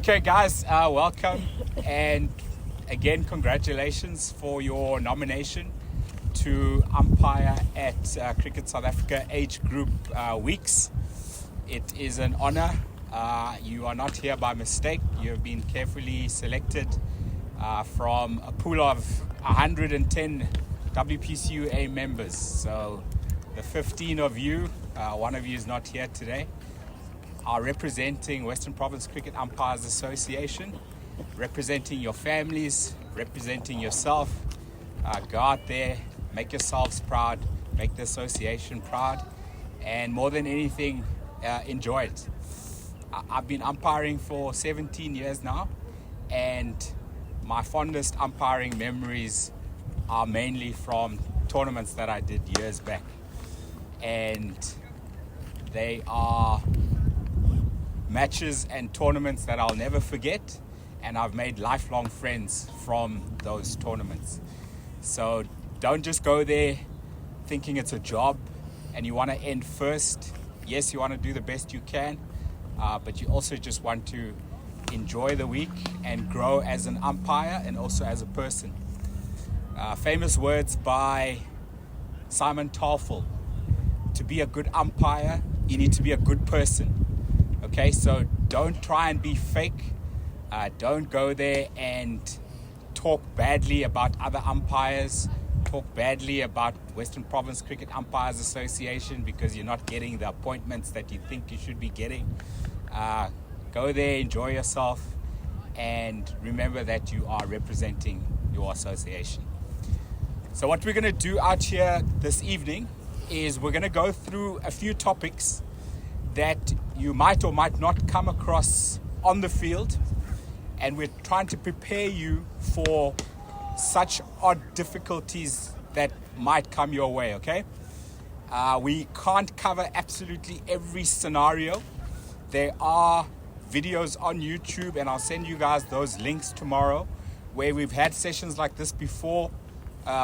Okay, guys, welcome, and again, congratulations for your nomination to umpire at Cricket South Africa Age Group Weeks. It is an honor. You are not here by mistake. You have been carefully selected from a pool of 110 WPCUA members. So the 15 of you, one of you is not here today, are representing Western Province Cricket Umpires Association, representing your families, representing yourself. Go out there, make yourselves proud, make the association proud, and more than anything, enjoy it. I've been umpiring for 17 years now, and my fondest umpiring memories are mainly from tournaments that I did years back. And they are matches and tournaments that I'll never forget, and I've made lifelong friends from those tournaments. So don't just go there thinking it's a job and you want to end first. Yes, you want to do the best you can, but you also just want to enjoy the week and grow as an umpire and also as a person. Famous words by Simon Tafel: to be a good umpire, you need to be a good person. Okay, so don't try and be fake. Don't go there and talk badly about other umpires, talk badly about Western Province Cricket Umpires Association because you're not getting the appointments that you think you should be getting. Go there, enjoy yourself, and remember that you are representing your association. So what we're going to do out here this evening is we're going to go through a few topics that you might or might not come across on the field, and we're trying to prepare you for such odd difficulties that might come your way, okay? We can't cover absolutely every scenario. There are videos on YouTube, and I'll send you guys those links tomorrow, where we've had sessions like this before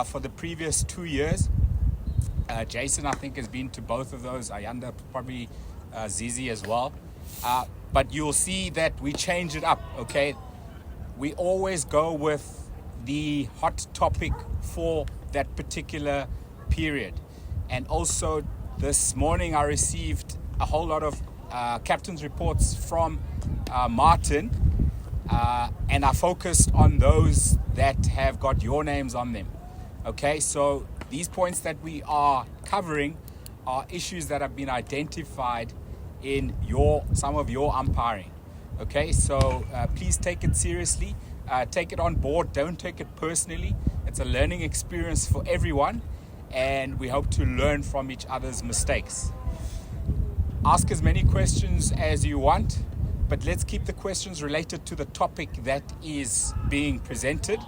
for the previous 2 years. Jason, I think, has been to both of those. Ayanda, probably Zizi as well. But you'll see that we change it up, okay? We always go with the hot topic for that particular period. And also this morning I received a whole lot of captain's reports from Martin, and I focused on those that have got your names on them. Okay, so these points that we are covering are issues that have been identified in some of your umpiring. Okay, so please take it seriously, take it on board, don't take it personally. It's a learning experience for everyone, and we hope to learn from each other's mistakes. Ask as many questions as you want, but let's keep the questions related to the topic that is being presented.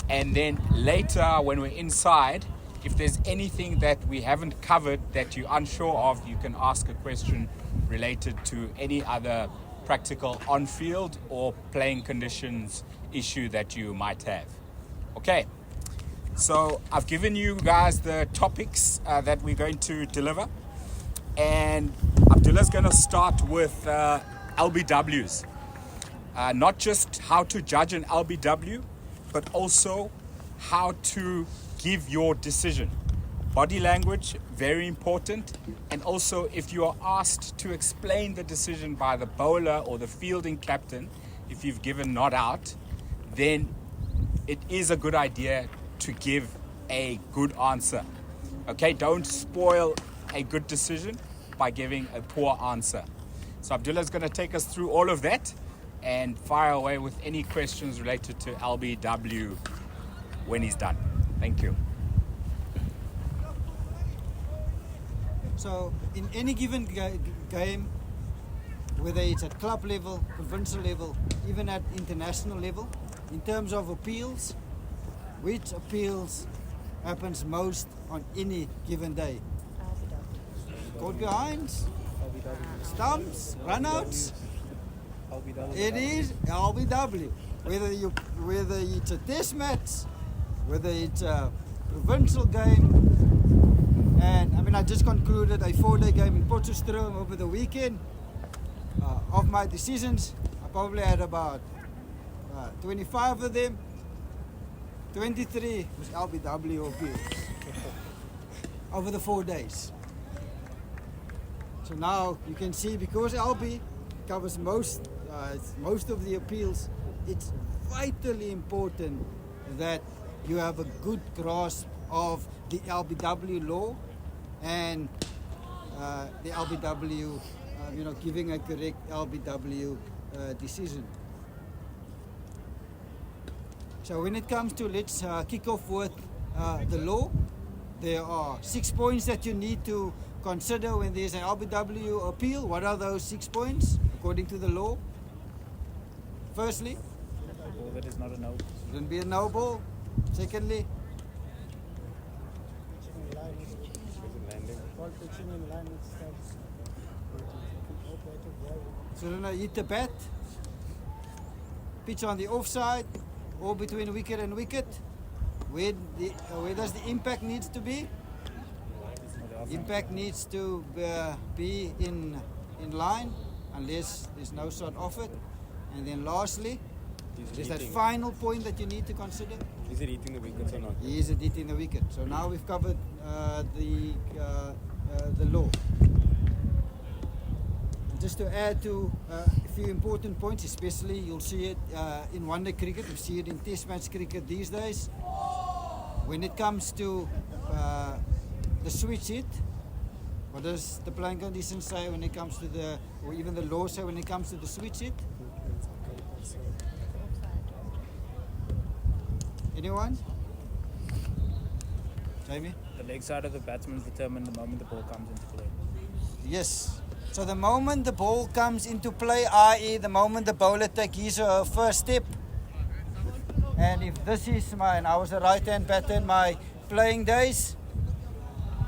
And then later, when we're inside, if there's anything that we haven't covered that you're unsure of, you can ask a question related to any other practical on-field or playing conditions issue that you might have. Okay, so I've given you guys the topics that we're going to deliver, and Abdoellah's going to start with LBWs. Not just how to judge an LBW, but also how to give your decision. Body language, very important. And also, if you are asked to explain the decision by the bowler or the fielding captain, if you've given not out, then it is a good idea to give a good answer. Okay, don't spoil a good decision by giving a poor answer. So Abdoellaah is going to take us through all of that and fire away with any questions related to LBW when he's done. Thank you. So in any given game, whether it's at club level, provincial level, even at international level, in terms of appeals, which appeals happens most on any given day? Caught behinds, stumps, runouts. It is LBW. Whether it's a test match, whether it's a provincial game. And I mean, I just concluded a 4-day game in Potchefstroom over the weekend. Of my decisions, I probably had about 25 of them. 23 was LBW appeals over the 4 days. So now you can see, because LB covers most of the appeals, it's vitally important that you have a good grasp of the LBW law and the LBW, giving a correct LBW decision. So when it comes to, let's kick off with the law. There are 6 points that you need to consider when there's an LBW appeal. What are those 6 points according to the law? Firstly, A ball that is not a no. shouldn't be a no ball. Secondly, shouldn't hit the bat. Pitch on the offside or between wicket and wicket. Where does the impact needs to be? Impact needs to be in line unless there's no shot off it. And then lastly, there's that final point that you need to consider. Is it eating the wickets or not? Is it hitting the wicket? So now we've covered the law. Just to add to a few important points, especially you'll see it in one-day cricket, you see it in test match cricket these days. When it comes to the switch hit, what does the playing conditions say when it comes to or even the law say when it comes to the switch hit? Anyone? Jamie? The leg side of the batsman is determined the moment the ball comes into play. Yes. So the moment the ball comes into play, i.e. the moment the bowler takes his or her first step, and if this is and I was a right-hand batter in my playing days,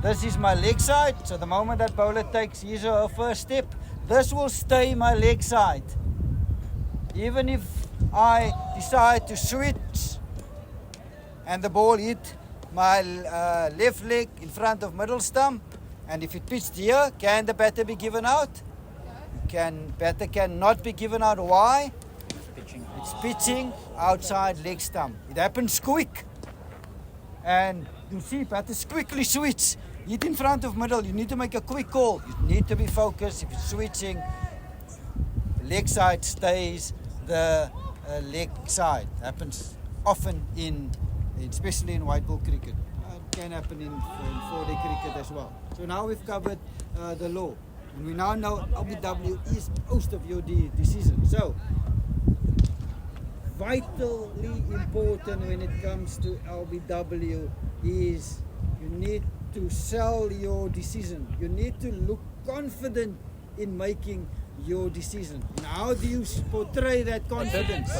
this is my leg side. So the moment that bowler takes his or her first step, this will stay my leg side. Even if I decide to switch and the ball hit my left leg in front of middle stump, and if it pitched here, can the batter be given out? Batter cannot be given out. Why? It's pitching outside leg stump. It happens quick. And you see, batters quickly switch. Hit in front of middle. You need to make a quick call. You need to be focused. If it's switching, the leg side stays the leg side. Happens often especially in white ball cricket. It can happen in 4-day cricket as well. So now we've covered the law. And we now know LBW is most of your decision. So, vitally important when it comes to LBW is you need to sell your decision. You need to look confident in making your decision. And how do you portray that confidence?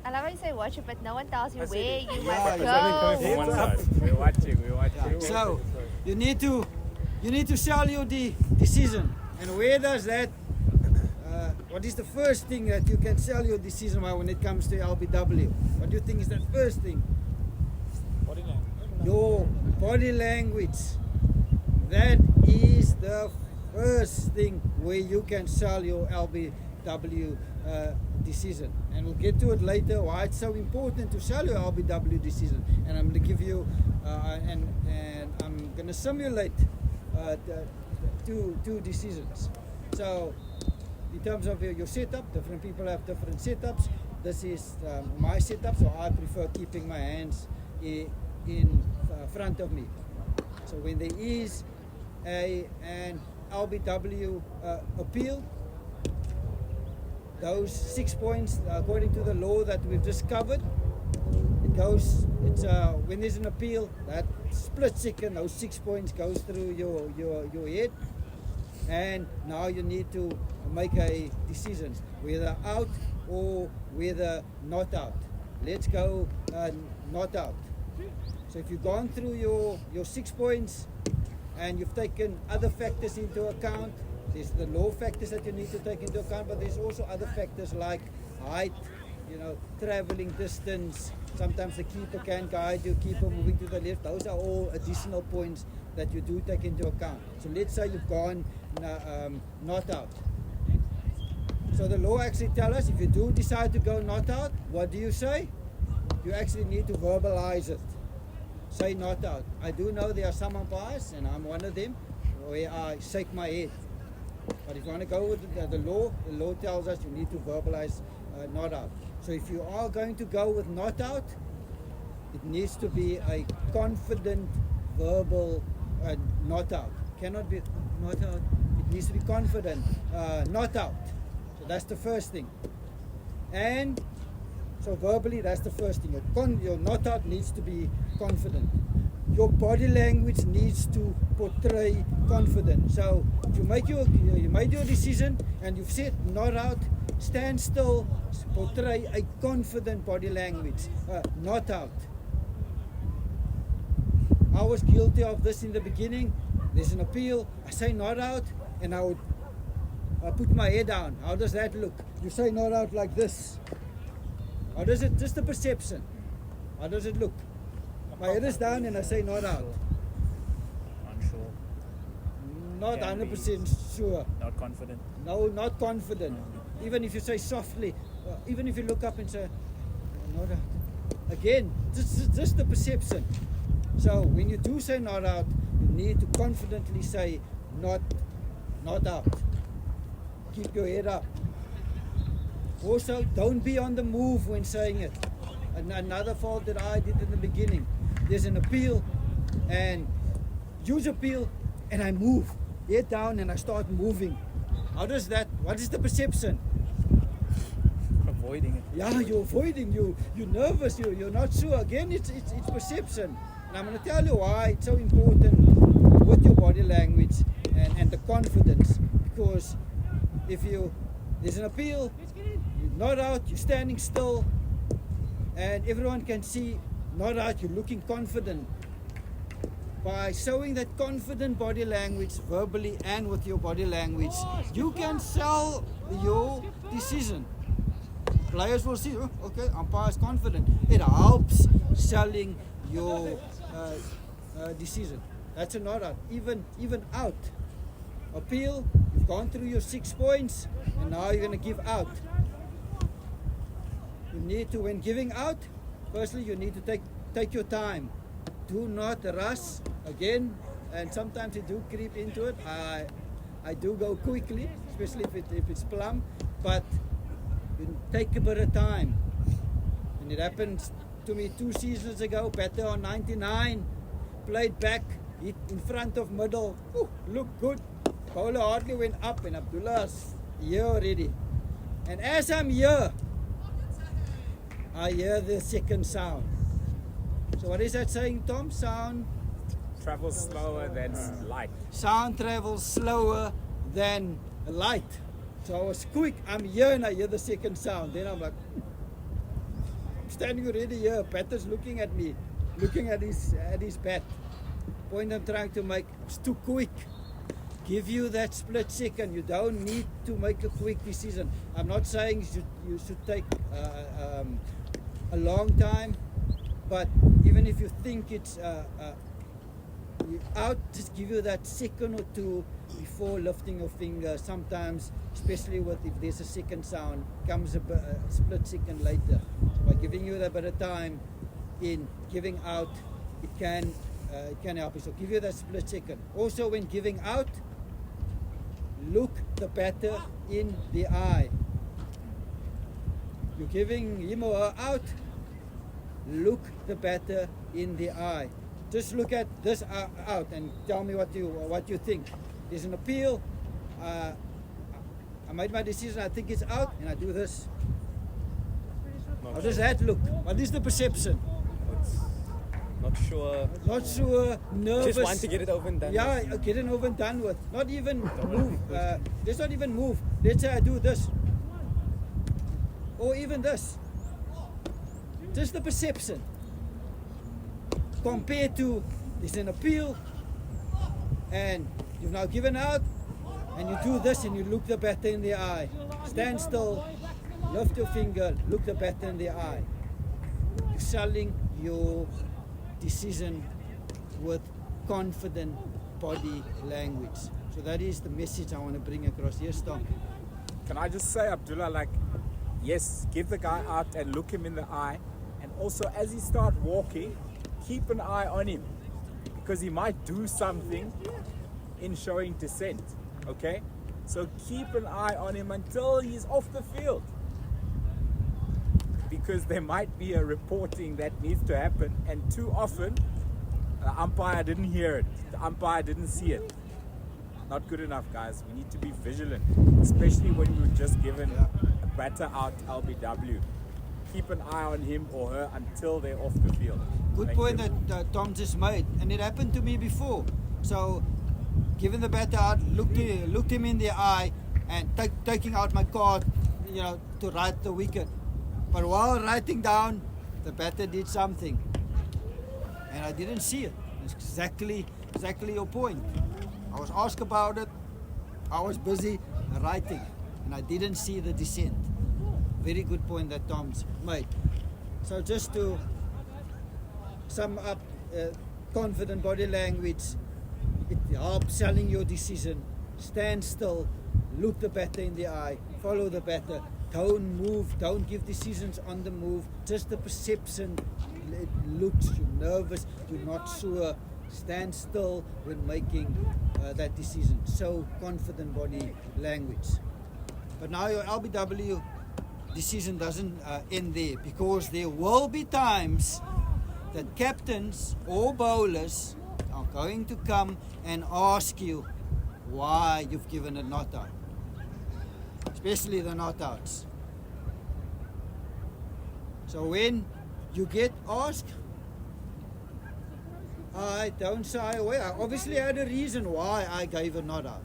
I love how you say watch it, but no one tells you where you Yeah, must it's go. From one side. We're watching. So you need to sell your decision. And where does that? What is the first thing that you can sell your decision by when it comes to LBW? What do you think is that first thing? Body language. Your body language. That is the first thing where you can sell your LBW decision. And we'll get to it later why it's so important to sell your LBW decision. And I'm going to give you and I'm going to simulate two decisions. So in terms of your setup, different people have different setups. This is my setup, so I prefer keeping my hands in front of me. So when there is an LBW appeal, those 6 points, according to the law that we've just covered, when there's an appeal, that split second, those 6 points goes through your head, and now you need to make a decision, whether out or whether not out. Let's go not out. So if you've gone through your 6 points and you've taken other factors into account, there's the law factors that you need to take into account, but there's also other factors like height, traveling distance. Sometimes the keeper can guide you, keeper moving to the left. Those are all additional points that you do take into account. So let's say you've gone not out. So the law actually tells us if you do decide to go not out, what do you say? You actually need to verbalize it. Say not out. I do know there are some umpires, and I'm one of them, where I shake my head. But if you want to go with the law tells us you need to verbalize not out. So if you are going to go with not out, it needs to be a confident verbal not out. Cannot be not out. It needs to be confident not out. So that's the first thing. And so verbally, that's the first thing. Your not out needs to be confident. Your body language needs to portray confidence. So if you made your decision and you've said not out, stand still, portray a confident body language. Not out. I was guilty of this in the beginning. There's an appeal. I say not out, and I would put my head down. How does that look? You say not out like this. How does it? Just the perception. How does it look? My head is down and I say not out. Unsure. Not Can be 100% sure. Not confident. No, not confident. Even if you say softly, even if you look up and say not out. Again, just the perception. So when you do say not out, you need to confidently say not out. Keep your head up. Also, don't be on the move when saying it. Another fault that I did in the beginning. There's an appeal, and huge appeal, and I move. Head down, and I start moving. How does that? What is the perception? Avoiding it. Yeah, you're avoiding. You're nervous. You're not sure. Again, it's perception. And I'm going to tell you why it's so important with your body language and the confidence. Because if there's an appeal, you're not out, you're standing still, and everyone can see not out, you're looking confident. By showing that confident body language verbally and with your body language, you can sell your decision. Players will see, okay, umpire is confident. It helps selling your decision. That's a not out. Even out. Appeal, you've gone through your 6 points, and now you're going to give out. You need to, when giving out, firstly you need to take your time. Do not rush. Again, and sometimes you do creep into it. I do go quickly, especially if it's plumb, but you take a bit of time. And it happened to me 2 seasons ago, batter on 99, played back, hit in front of middle, looked good. Bowler hardly went up, and Abdoellah's here already. And as I'm here, I hear the second sound. So what is that saying, Tom? Sound Travels slower than light. Sound travels slower than light. So I was quick, I'm here and I hear the second sound. Then I'm like, I'm standing already here, batter's looking at me, looking at his bat. Point I'm trying to make, it's too quick. Give you that split second. You don't need to make a quick decision. I'm not saying you should take a long time, but even if you think it's out, just give you that second or two before lifting your finger. Sometimes, especially if there's a second sound, comes a split second later. So by giving you that bit of time in giving out, it can help you. So give you that split second. Also, when giving out, look the batter in the eye. You're giving him or her out, look the batter in the eye. Just look at this out and tell me what you think. There's an appeal. I made my decision. I think it's out, and I do this. How does that look? What is the perception? Not sure. Not sure. Nervous. Just want to get it over and done Yeah, with. get it over and done with. Not even move. Let's not even move. Let's say I do this, or even this. Just the perception. Compared to there's an appeal, and you've now given out, and you do this and you look the batter in the eye. Stand still, lift your finger, look the batter in the eye. You're selling your decision with confident body language. So that is the message I want to bring across. Yes, Tom. can I just say, Abdoellaah, like, yes, give the guy out and look him in the eye. And also, as he starts walking, keep an eye on him. Because he might do something in showing dissent. Okay? So keep an eye on him until he's off the field. Because there might be a reporting that needs to happen. And too often, the umpire didn't hear it. The umpire didn't see it. Not good enough, guys. We need to be vigilant, especially when we've just given a batter out LBW. Keep an eye on him or her until they're off the field. Good Thank point you. that Tom just made, and it happened to me before. So, giving the batter out, looked him in the eye, and taking out my card, to write the wicket. But while writing down, the batter did something, and I didn't see it. It's exactly your point. I was asked about it. I was busy writing, and I didn't see the dissent. Very good point that Tom's made. So just to sum up, confident body language, it helps selling your decision. Stand still, look the batter in the eye, follow the batter. Don't move, don't give decisions on the move. Just the perception, it looks, you're nervous, you're not sure. Stand still when making that decision. So confident body language. But now your LBW decision doesn't end there, because there will be times that captains or bowlers are going to come and ask you why you've given a not out, especially the not outs. So when you get asked, I don't shy away. I obviously had a reason why I gave a not out.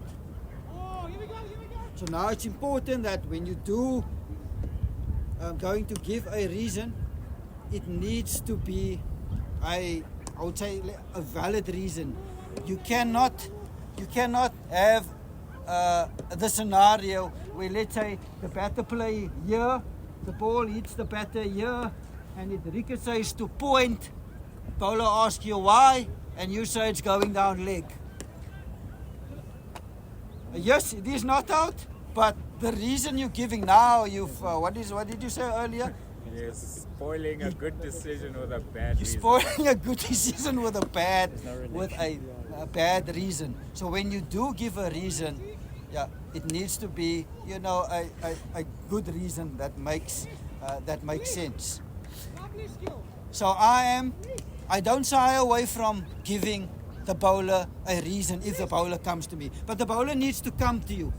So now it's important that when you do going to give a reason, it needs to be I would say a valid reason. You cannot have the scenario where, let's say, the batter play here, the ball hits the batter here, and it ricochets to point. Bowler asks you why, and you say it's going down leg. Yes, it is not out, but the reason you're giving now, what did you say earlier? You're spoiling a good decision with a bad reason. You're spoiling a good decision with a bad reason. So when you do give a reason, it needs to be a good reason that makes sense. So I don't shy away from giving the bowler a reason if the bowler comes to me. But the bowler needs to come to you.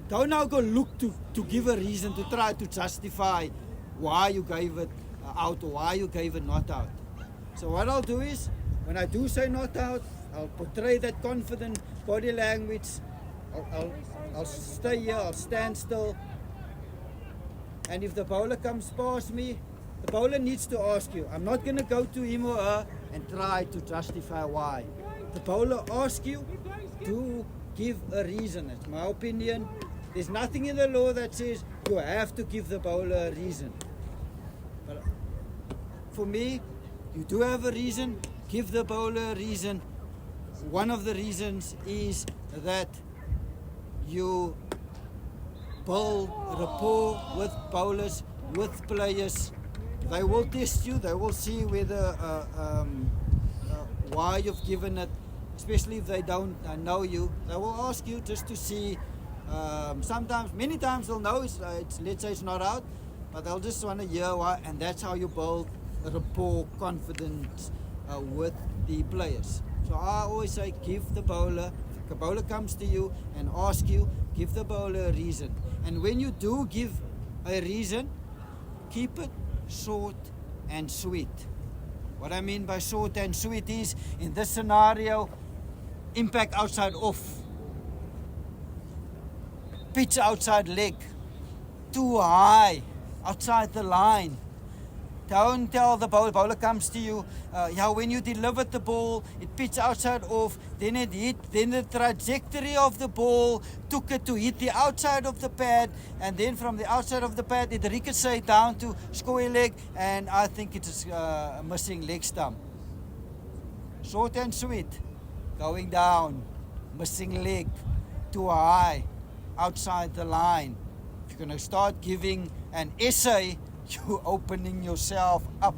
Don't now go look to give a reason to try to justify why you gave it out or why you gave it not out. So what I'll do is, when I do say not out, I'll portray that confident body language. I'll stay here, I'll stand still. And if the bowler comes past me, the bowler needs to ask you. I'm not going to go to him or her and try to justify why. The bowler asks you to give a reason. That's my opinion. There's nothing in the law that says you have to give the bowler a reason. But for me, you do have a reason, give the bowler a reason. One of the reasons is that you build rapport with bowlers, with players. They will test you, they will see whether why you've given it, especially if they don't know you. They will ask you just to see. Many times they'll know it's let's say it's not out, but they'll just want to hear why, and that's how you build a rapport, confidence with the players. So I always say, give the bowler. If the bowler comes to you and asks you, give the bowler a reason. And when you do give a reason, keep it short and sweet. What I mean by short and sweet is, in this scenario, impact outside off, pitch outside leg, too high, outside the line. Don't tell the bowler comes to you, when you delivered the ball, it pitched outside off, then it hit, then the trajectory of the ball took it to hit the outside of the pad, and then from the outside of the pad, it ricocheted down to square leg, and I think it is a missing leg stump. Short and sweet, going down, missing leg, too high, outside the line. If you're going to start giving an essay, you're opening yourself up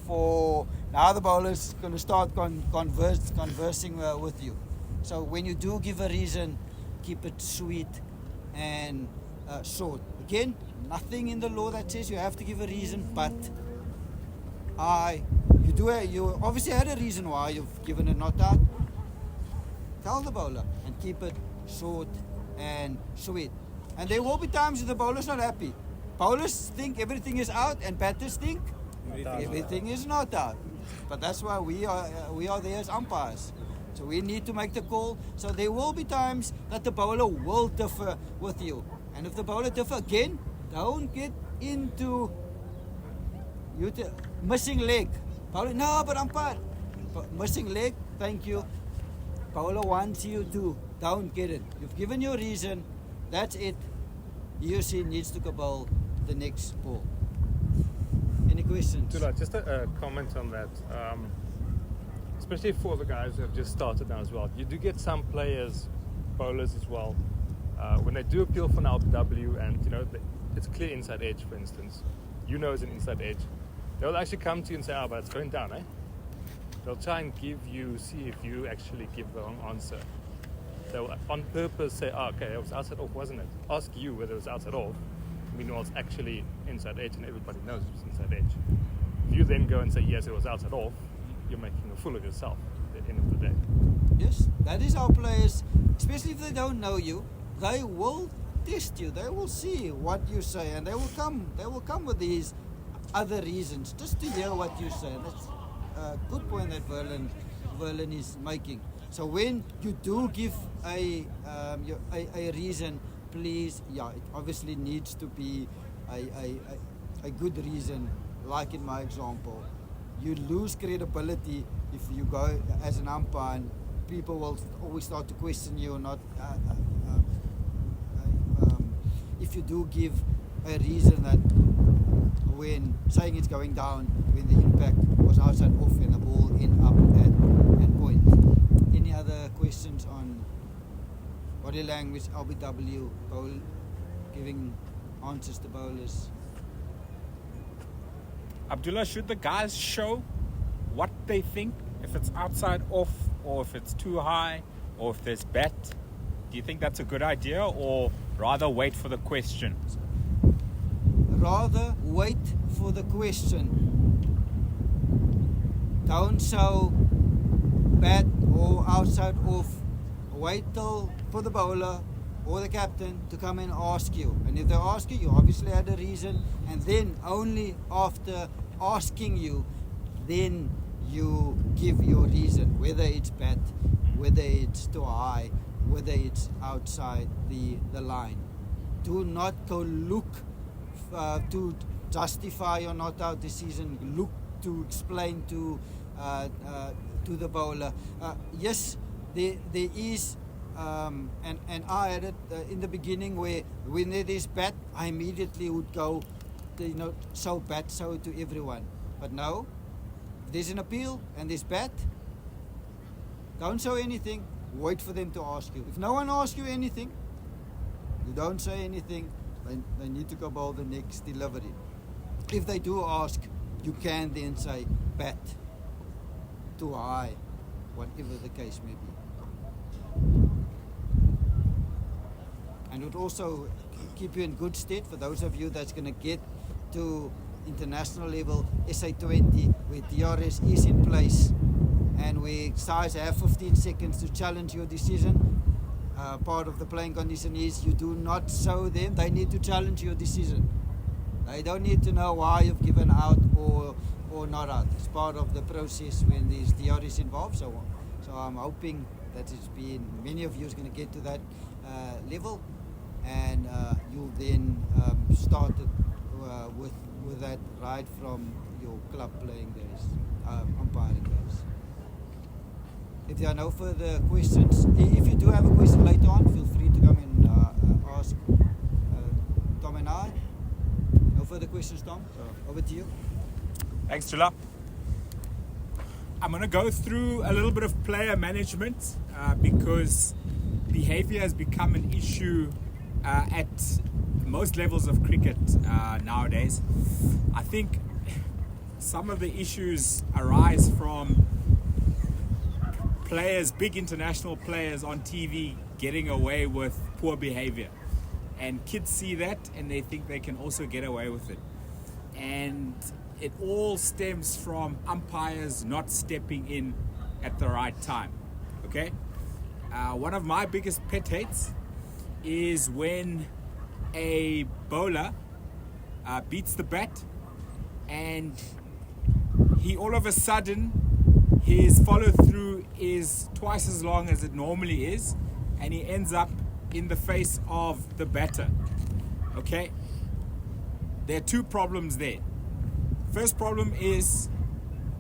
for now the bowler's going to start conversing with you. So when you do give a reason, keep it sweet and short. Again, nothing in the law that says you have to give a reason, but you obviously had a reason why you've given a not out. Tell the bowler and keep it short and sweet. And there will be times when the bowler's not happy. Bowlers think everything is out, and batters think everything is not out. But that's why we are there as umpires. So we need to make the call. So there will be times that the bowler will differ with you. And if the bowler differ again, don't get into missing leg. Bowler, no, but umpire. Missing leg, thank you. Bowler wants you to. Don't get it. You've given your reason. That's it. He or she needs to bowl the next ball. Any questions? Abdoellaah, just a comment on that. Especially for the guys who have just started now as well. You do get some players, bowlers as well, when they do appeal for an LBW and it's a clear inside edge, for instance, it's an inside edge, they'll actually come to you and say, but it's going down, eh? They'll try and see if you actually give the wrong answer. They'll on purpose say, okay, it was outside off, wasn't it? Ask you whether it was outside off. Meanwhile, it's actually inside edge and everybody knows it was inside edge. If you then go and say, yes, it was outside off, you're making a fool of yourself at the end of the day. Yes, that is how players, especially if they don't know you, they will test you. They will see what you say, and they will come with these other reasons just to hear what you say. And that's a good point that Verlin is making. So when you do give a reason, please, it obviously needs to be a good reason. Like in my example, you lose credibility if you go as an umpire and people will always start to question you. If you do give a reason that when saying it's going down, when the impact was outside off and the ball in up at point. Any other questions on body language, LBW, bowl, giving answers to bowlers? Abdoellaah, should the guys show what they think, if it's outside off or if it's too high or if there's bat? Do you think that's a good idea, or rather wait for the question? Rather wait for the question. Don't show bat or outside off. Wait for the bowler or the captain to come and ask you. And if they ask you, you obviously had a reason. And then only after asking you, then you give your reason. Whether it's bat, whether it's too high, whether it's outside the line. Do not go look to justify your not out decision. Look to explain to the bowler. Yes, there is, and I had it in the beginning where when there is bat, I immediately would go, show bat, show it to everyone. But no, if there's an appeal and there's bat, don't show anything. Wait for them to ask you. If no one asks you anything, you don't say anything. They need to go bowl the next delivery. If they do ask, you can then say bat, too high, whatever the case may be. And it would also keep you in good stead for those of you that's going to get to international level, SA20, where DRS is in place and where sides have 15 seconds to challenge your decision. Part of the playing condition is you do not show them. They need to challenge your decision. They don't need to know why you've given out or not out. It's part of the process when there's DRS involved. So I'm hoping that it's been, many of you is going to get to that level, and you'll then start it with that right from your club playing days, umpiring days. If there are no further questions, if you do have a question later on, feel free to come and ask Tom and I. No further questions, Tom? So over to you. Thanks, Abdoellaah. I'm going to go through a little bit of player management because behavior has become an issue at most levels of cricket nowadays, I think some of the issues arise from players, big international players on TV getting away with poor behavior. And kids see that and they think they can also get away with it. And it all stems from umpires not stepping in at the right time. Okay? One of my biggest pet hates is when a bowler beats the bat and he all of a sudden, his follow through is twice as long as it normally is, and he ends up in the face of the batter. Okay? There are two problems there. First problem is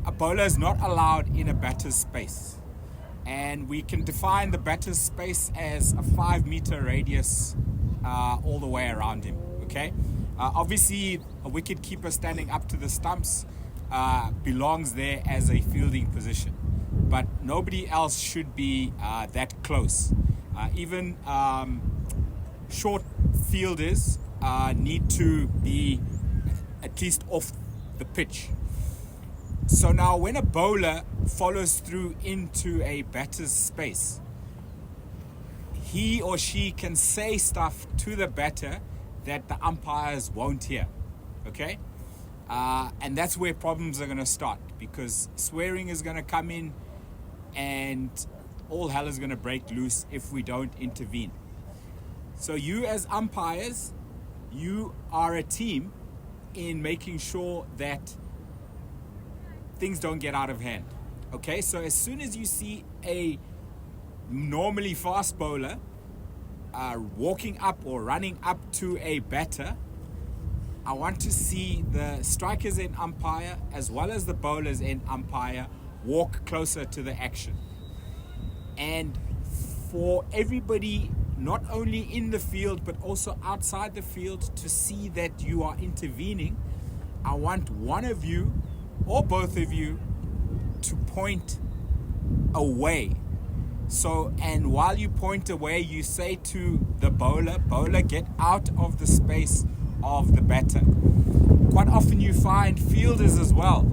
a bowler is not allowed in a batter's space. And we can define the batter's space as a 5-meter radius all the way around him. Okay? Obviously, a wicket keeper standing up to the stumps belongs there as a fielding position. But nobody else should be that close. Even short fielders need to be at least off the pitch. So now when a bowler follows through into a batter's space, he or she can say stuff to the batter that the umpires won't hear. Okay? And that's where problems are going to start, because swearing is going to come in and all hell is going to break loose if we don't intervene. So you as umpires, you are a team in making sure that things don't get out of hand. Okay, so as soon as you see a normally fast bowler walking up or running up to a batter, I want to see the strikers and umpire as well as the bowlers and umpire walk closer to the action. And for everybody, not only in the field but also outside the field, to see that you are intervening, I want one of you or both of you to point away. So, and while you point away, you say to the bowler, get out of the space of the batter. Quite often you find fielders as well.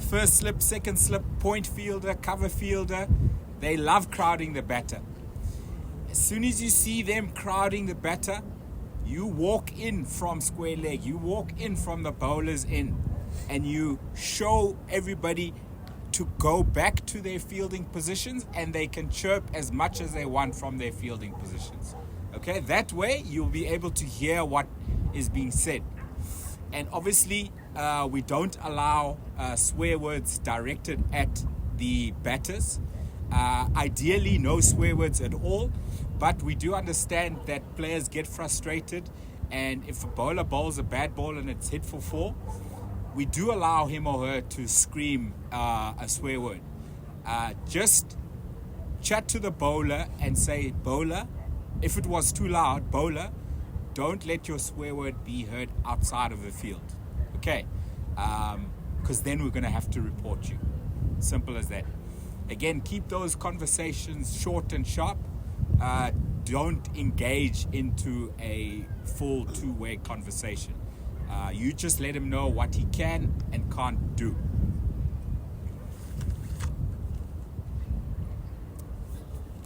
First slip, second slip, point fielder, cover fielder, they love crowding the batter. As soon as you see them crowding the batter, you walk in from square leg, you walk in from the bowler's end, and you show everybody to go back to their fielding positions, and they can chirp as much as they want from their fielding positions. Okay, that way you'll be able to hear what is being said. And obviously, we don't allow swear words directed at the batters. Ideally, no swear words at all, but we do understand that players get frustrated, and if a bowler bowls a bad ball and it's hit for 4, we do allow him or her to scream a swear word. Just chat to the bowler and say, bowler, if it was too loud, bowler, don't let your swear word be heard outside of the field. Okay? Because then we're going to have to report you. Simple as that. Again, keep those conversations short and sharp. Don't engage into a full two-way conversation. You just let him know what he can and can't do.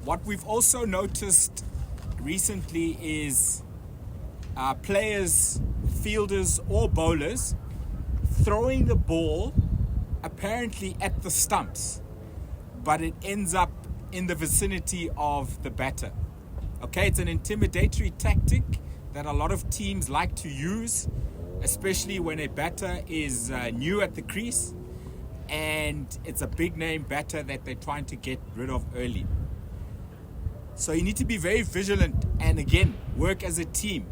What we've also noticed recently is players, fielders or bowlers throwing the ball apparently at the stumps, but it ends up in the vicinity of the batter. Okay, it's an intimidatory tactic that a lot of teams like to use, especially when a batter is new at the crease and it's a big name batter that they're trying to get rid of early. So you need to be very vigilant and again, work as a team.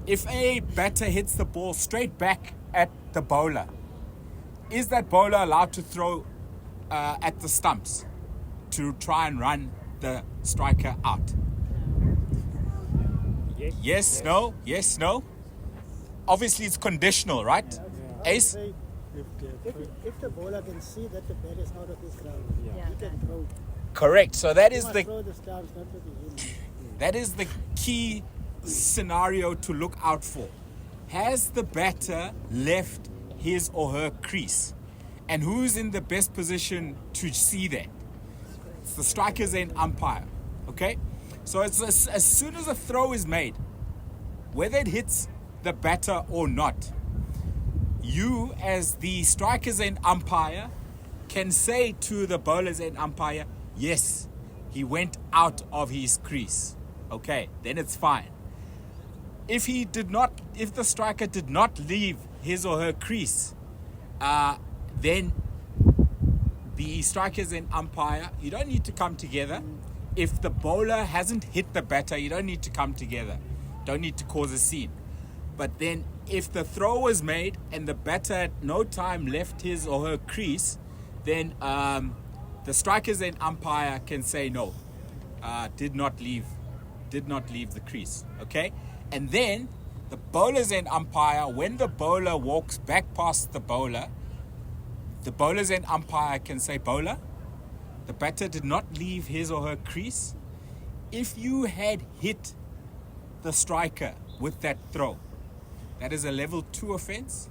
If a batter hits the ball straight back at the bowler, is that bowler allowed to throw at the stumps to try and run the striker out? Yes, no, yes, no. Obviously it's conditional, right? Ace? If the bowler can see that the bat is out of his ground, he can throw. Correct. So that is Throw the stumps, not to the that is the key scenario to look out for. Has the batter left his or her crease? And who's in the best position to see that? It's the strikers and umpire. Okay? So it's as soon as a throw is made, whether it hits the batter or not, you as the strikers and umpire can say to the bowlers and umpire, yes, he went out of his crease. Okay, then it's fine. If the striker did not leave his or her crease, then the strikers and umpire, you don't need to come together. If the bowler hasn't hit the batter, you don't need to come together. Don't need to cause a scene. But then if the throw was made and the batter at no time left his or her crease, then the strikers and umpire can say no, did not leave the crease. Okay? And then the bowlers and umpire, when the bowler walks back past the bowlers and umpire can say, bowler, the batter did not leave his or her crease. If you had hit the striker with that throw, that is a level 2 offense,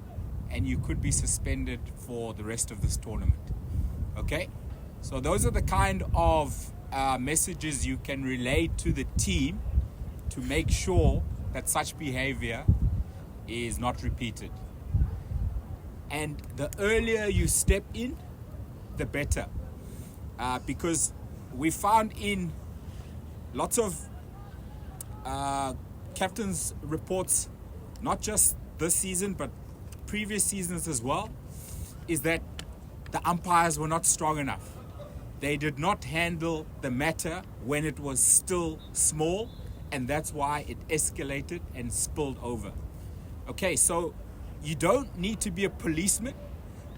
and you could be suspended for the rest of this tournament. Okay? So those are the kind of messages you can relay to the team to make sure that such behavior is not repeated. And the earlier you step in, the better. Because we found in lots of captains' reports, not just this season, but previous seasons as well, is that the umpires were not strong enough. They did not handle the matter when it was still small, and that's why it escalated and spilled over. Okay, so you don't need to be a policeman,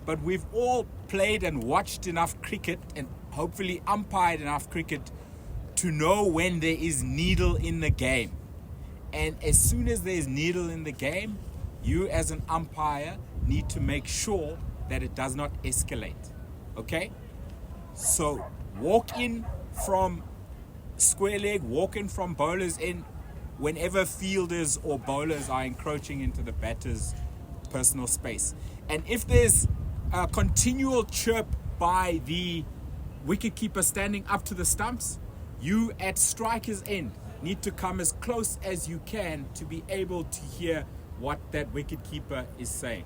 but we've all played and watched enough cricket and hopefully umpired enough cricket to know when there is needle in the game. And as soon as there's needle in the game, you as an umpire need to make sure that it does not escalate. Okay? So walk in from square leg, walk in from bowlers in whenever fielders or bowlers are encroaching into the batter's personal space. And if there's a continual chirp by the wicketkeeper standing up to the stumps, you at striker's end need to come as close as you can to be able to hear what that wicketkeeper is saying.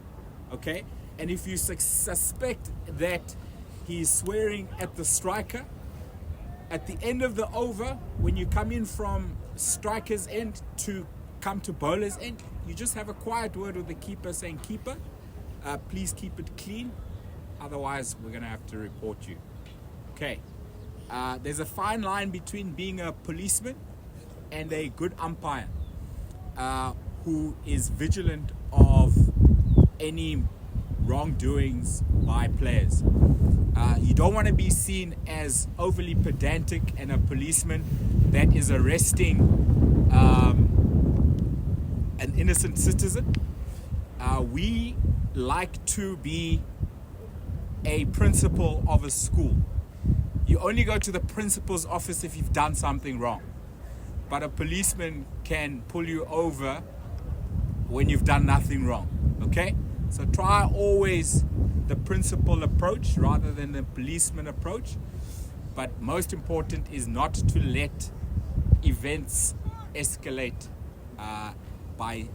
Okay? And if you suspect that he's swearing at the striker, at the end of the over, when you come in from striker's end to come to bowler's end, you just have a quiet word with the keeper saying, keeper, please keep it clean, otherwise we're going to have to report you. Okay. There's a fine line between being a policeman and a good umpire who is vigilant of any wrongdoings by players. You don't want to be seen as overly pedantic and a policeman that is arresting an innocent citizen. We like to be a principal of a school. You only go to the principal's office if you've done something wrong. But a policeman can pull you over when you've done nothing wrong. Okay? So try always the principal approach rather than the policeman approach. But most important is not to let events escalate by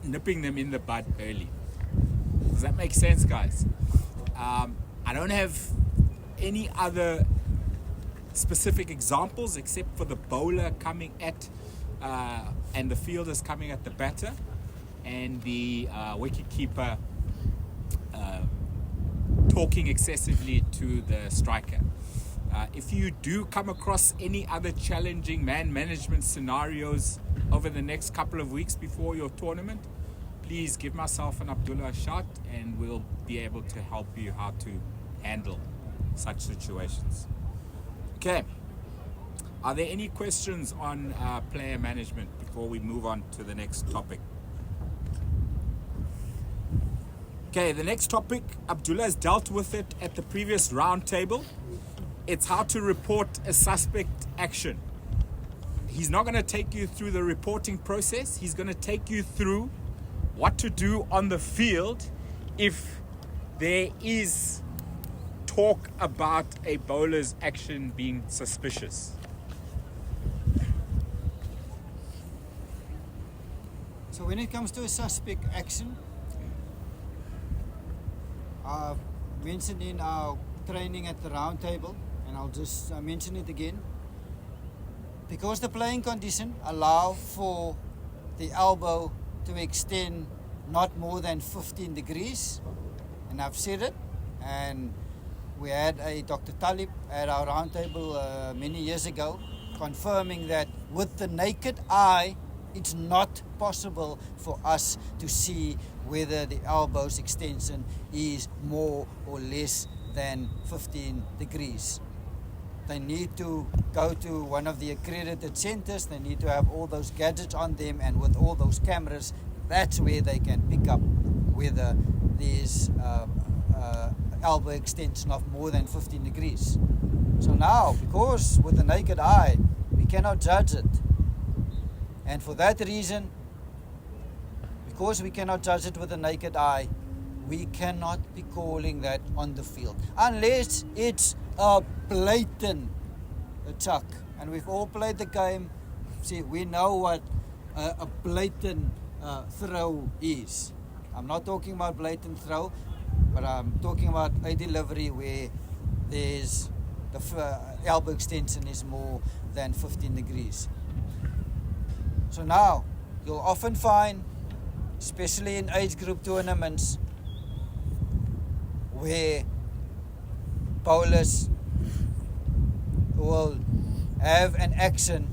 nipping them in the bud early. Does that make sense, guys? I don't have any other specific examples except for the bowler coming at and the fielders coming at the batter and the wicketkeeper talking excessively to the striker. If you do come across any other challenging man management scenarios over the next couple of weeks before your tournament, please give myself and Abdoellaah a shout and we'll be able to help you how to handle such situations. Okay. Are there any questions on player management before we move on to the next topic? Okay, the next topic, Abdoellaah has dealt with it at the previous round table. It's how to report a suspect action. he's not going to take you through the reporting process. He's going to take you through what to do on the field if there is talk about a bowler's action being suspicious. So when it comes to a suspect action, I've mentioned in our training at the round table, and I'll just mention it again. Because the playing condition allow for the elbow to extend not more than 15 degrees, and I've said it, and we had a Dr. Talib at our round table many years ago confirming that with the naked eye it's not possible for us to see whether the elbow's extension is more or less than 15 degrees. They need to go to one of the accredited centers. They need to have all those gadgets on them, and with all those cameras, that's where they can pick up whether there's elbow extension of more than 15 degrees. So now, because with the naked eye, we cannot judge it. And for that reason, because we cannot judge it with the naked eye, we cannot be calling that on the field. Unless it's a blatant chuck. And we've all played the game. See, we know what a blatant throw is. I'm not talking about blatant throw, but I'm talking about a delivery where there's the elbow extension is more than 15 degrees. So now, you'll often find, especially in age group tournaments, where bowlers will have an action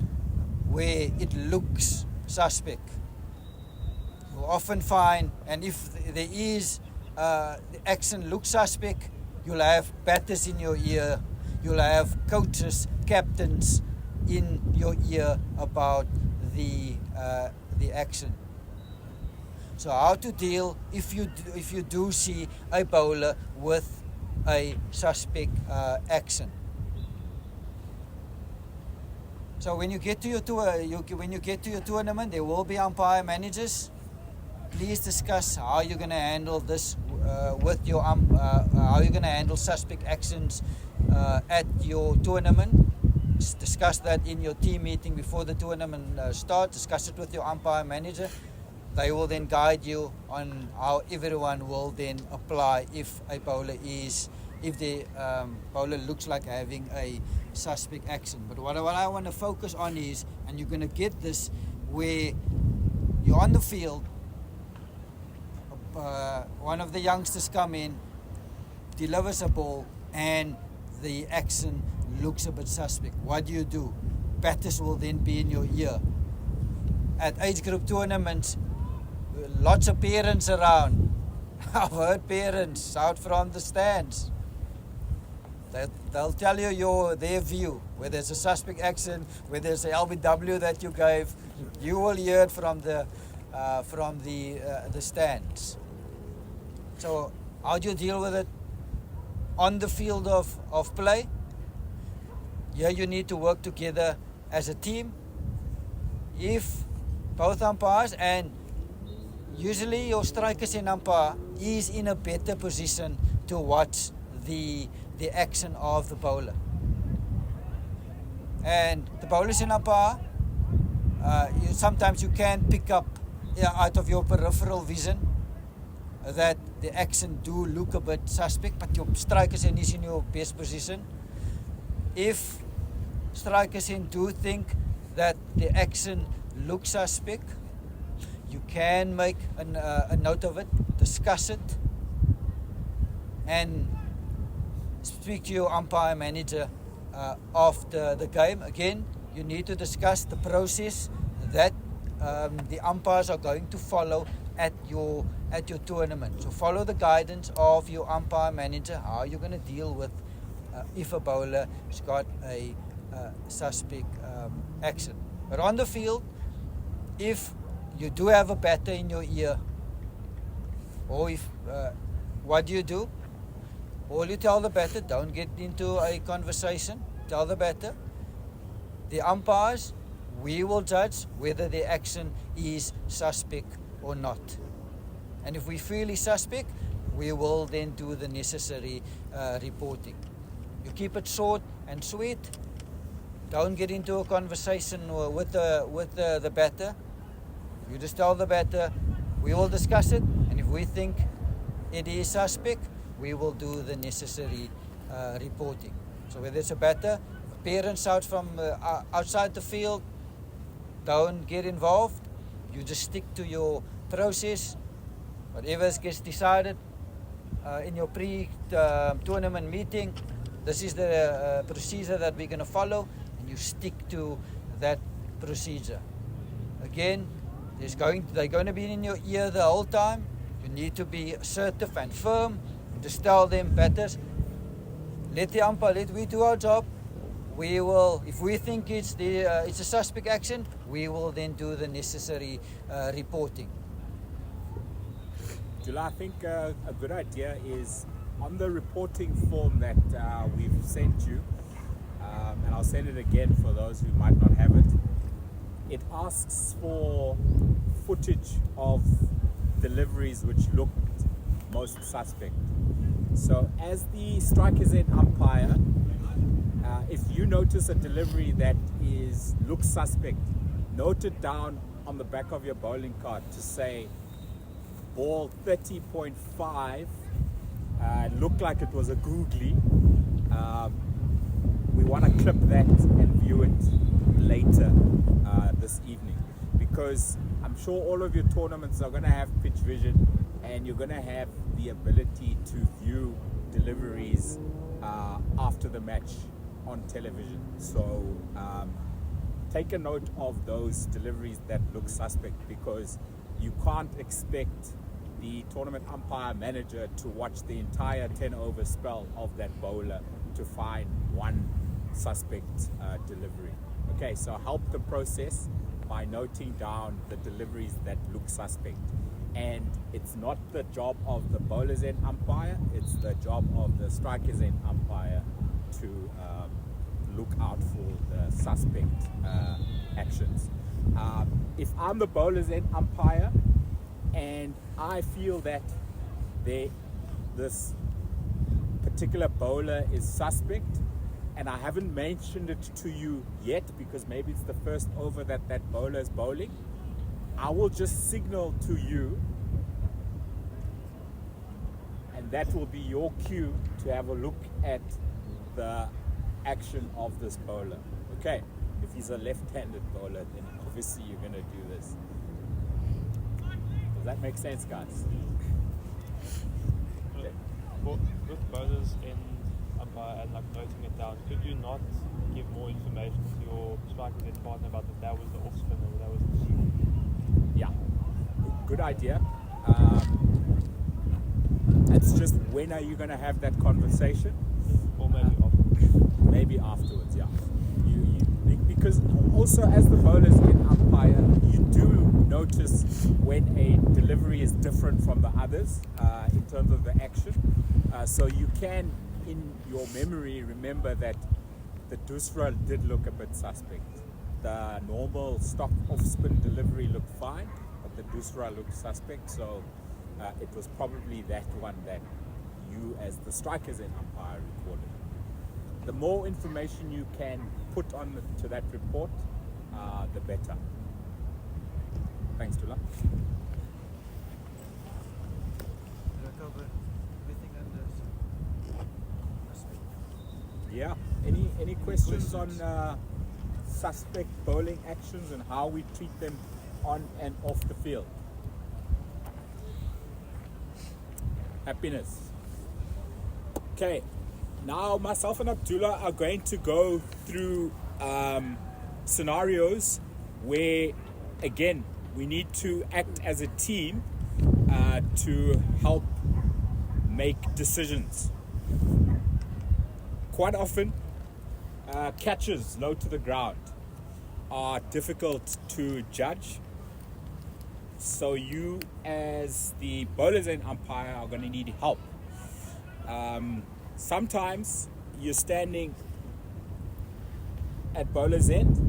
where it looks suspect. You'll often find, and if there is the action looks suspect, you'll have batters in your ear, you'll have coaches, captains in your ear about the action. So how to deal if you do see a bowler with a suspect action. So when you get to your tournament, there will be umpire managers. Please discuss how you're going to handle this with your how you're going to handle suspect actions at your tournament. Discuss that in your team meeting before the tournament starts. Discuss it with your umpire manager. They will then guide you on how everyone will then apply if the bowler looks like having a suspect action. But what I want to focus on is, and you're going to get this where you're on the field, one of the youngsters come in, delivers a ball, and the action looks a bit suspect. What do? Batters will then be in your ear. At age group tournaments, lots of parents around. I've heard parents out from the stands. They'll tell you their view. Whether it's a suspect action, whether it's a LBW that you gave, you will hear it from the stands. So how do you deal with it on the field of play? Here you need to work together as a team. If both umpires, and usually your strikers and umpire is in a better position to watch the action of the bowler. And the bowlers and umpire, sometimes you can pick up out of your peripheral vision that the action do look a bit suspect, but your strikers and is in your best position. If strikers and do think that the action looks suspect, you can make a note of it, discuss it, and speak to your umpire manager after the game. Again, you need to discuss the process that the umpires are going to follow at your tournament. So follow the guidance of your umpire manager, how you're going to deal with if a bowler has got a suspect action. But on the field, if you do have a batter in your ear, or if what do? All you tell the batter, don't get into a conversation. Tell the batter, the umpires we will judge whether the action is suspect or not. And if we feel it's suspect, we will then do the necessary reporting. You keep it short and sweet. Don't get into a conversation with the batter. You just tell the batter, we will discuss it, and if we think it is suspect, we will do the necessary reporting. So whether it's a batter, parents out from outside the field, don't get involved. You just stick to your process. Whatever gets decided in your pre-tournament meeting, this is the procedure that we're going to follow, and you stick to that procedure. Again, they're going to be in your ear the whole time. You need to be assertive and firm. Just tell them, batters, let the umpire, let we do our job. We will, if we think it's a suspect action, we will then do the necessary reporting. Abdoellaah, I think a good idea is on the reporting form that we've sent you, and I'll send it again for those who might not have it. It asks for footage of deliveries which looked most suspect. So as the strikers end umpire, if you notice a delivery that looks suspect, note it down on the back of your bowling card to say ball 30.5 looked like it was a googly. We want to clip that and view it later this evening, because I'm sure all of your tournaments are going to have pitch vision, and you're going to have the ability to view deliveries after the match on television. So take a note of those deliveries that look suspect, because you can't expect the tournament umpire manager to watch the entire 10-over spell of that bowler to find one suspect delivery. Okay, so help the process by noting down the deliveries that look suspect. And it's not the job of the bowler's end umpire, it's the job of the striker's end umpire to look out for the suspect actions. If I'm the bowler's end umpire and I feel that this particular bowler is suspect, and I haven't mentioned it to you yet because maybe it's the first over that bowler is bowling, I will just signal to you, and that will be your cue to have a look at the action of this bowler. Okay, if he's a left-handed bowler, then obviously you're going to do this. Does that make sense, guys? With bowlers in umpire and like noting it down, could you not give more information to your striker's end partner about that was the off spin or that was the seam? Yeah, good idea. It's just, when are you going to have that conversation? Or maybe afterwards. Maybe afterwards, yeah. Because also as the bowlers in umpire, you do notice when a delivery is different from the others in terms of the action. So you can, in your memory, remember that the Dusra did look a bit suspect. The normal stock off-spin delivery looked fine, but the Dusra looked suspect. So it was probably that one that you, as the strikers and umpire, recorded. The more information you can put to that report, the better. Thanks, Abdoellaah. Yeah. Any questions on suspect bowling actions and how we treat them on and off the field? Happiness. Okay. Now myself and Abdoellaah are going to go through scenarios where, again, we need to act as a team to help make decisions. Quite often, catches low to the ground are difficult to judge. So you, as the bowler's end umpire, are going to need help. Sometimes you're standing at bowler's end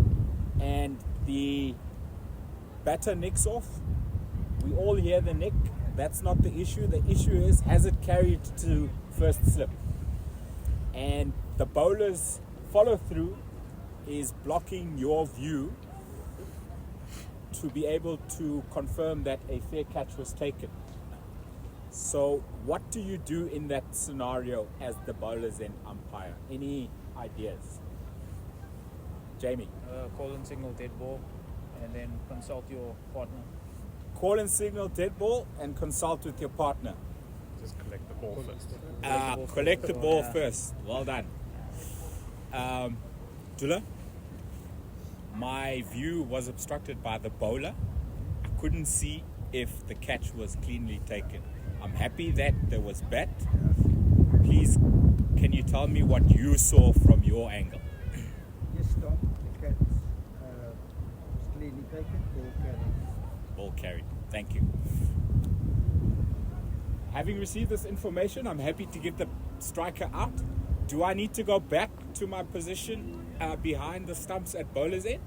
and the batter nicks off. We all hear the nick. That's not the issue. The issue is, has it carried to first slip? And the bowler's follow through is blocking your view to be able to confirm that a fair catch was taken. So what do you do in that scenario as the bowlers and umpire? Any ideas? Jamie? Call and signal dead ball, and then consult your partner. Call and signal dead ball and consult with your partner. Just collect the ball first. Collect the ball first. Well done. Abdoellaah? My view was obstructed by the bowler. I couldn't see if the catch was cleanly taken. I'm happy that there was bat. Please, can you tell me what you saw from your angle? Yes, Tom. The catch was clearly taken. Ball carried. Ball carried. Thank you. Having received this information, I'm happy to give the striker out. Do I need to go back to my position behind the stumps at bowler's end?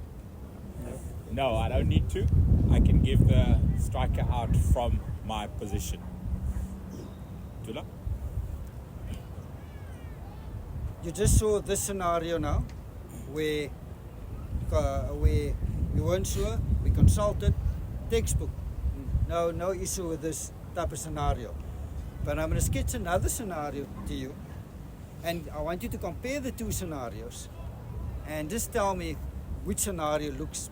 No, I don't need to. I can give the striker out from my position. Abdoellaah? You just saw this scenario now, where we weren't sure, we consulted, textbook. No issue with this type of scenario. But I'm going to sketch another scenario to you, and I want you to compare the two scenarios, and just tell me which scenario looks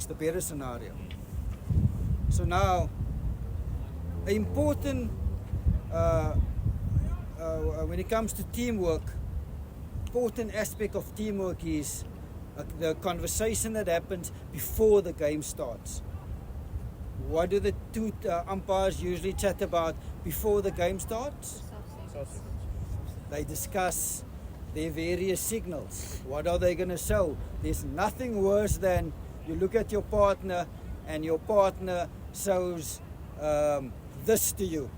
the better scenario. So now, important when it comes to teamwork, important aspect of teamwork is the conversation that happens before the game starts. What do the two umpires usually chat about before the game starts? They discuss their various signals. What are they going to show? There's nothing worse than you look at your partner and your partner shows this to you.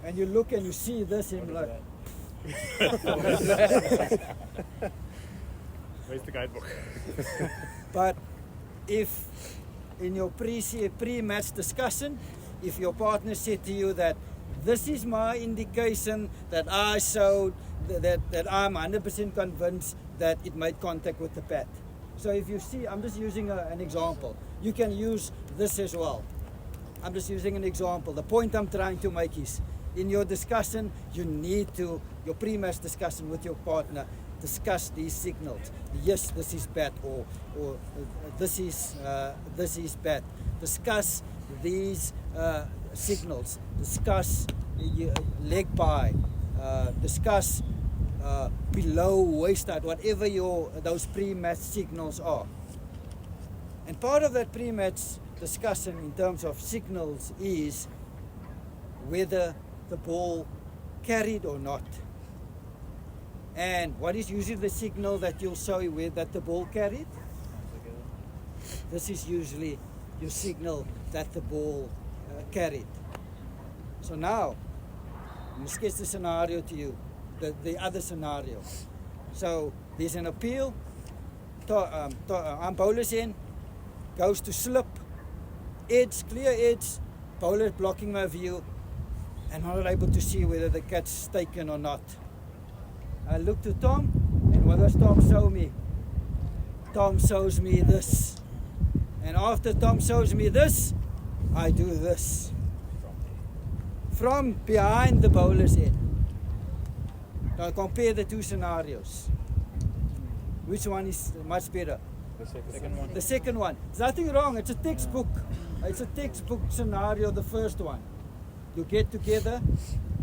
And you look and you see this and like... Where's the guidebook? But if in your pre-match discussion, if your partner said to you that this is my indication that I showed that I'm 100% convinced that it made contact with the bat. So if you see, I'm just using an example. You can use this as well. I'm just using an example. The point I'm trying to make is, in your discussion, you need to, your pre-match discussion with your partner, discuss these signals. Yes, this is bad, or this is bad. Discuss these signals. Discuss leg by. Discuss below waist height, whatever those pre-match signals are. And part of that pre-match discussion in terms of signals is whether the ball carried or not. And what is usually the signal that you'll show with that the ball carried? This is usually your signal that the ball carried. So now, I'm going to sketch the scenario to you, the other scenario. So there's an appeal, bowler's in, goes to slip, edge, clear edge, bowler blocking my view, and I'm not able to see whether the catch's taken or not. I look to Tom, and what does Tom show me? Tom shows me this. And after Tom shows me this, I do this. From behind the bowler's head. Now compare the two scenarios. Which one is much better? The second one. The second one. There's nothing wrong. It's a textbook. It's a textbook scenario, the first one. You get together,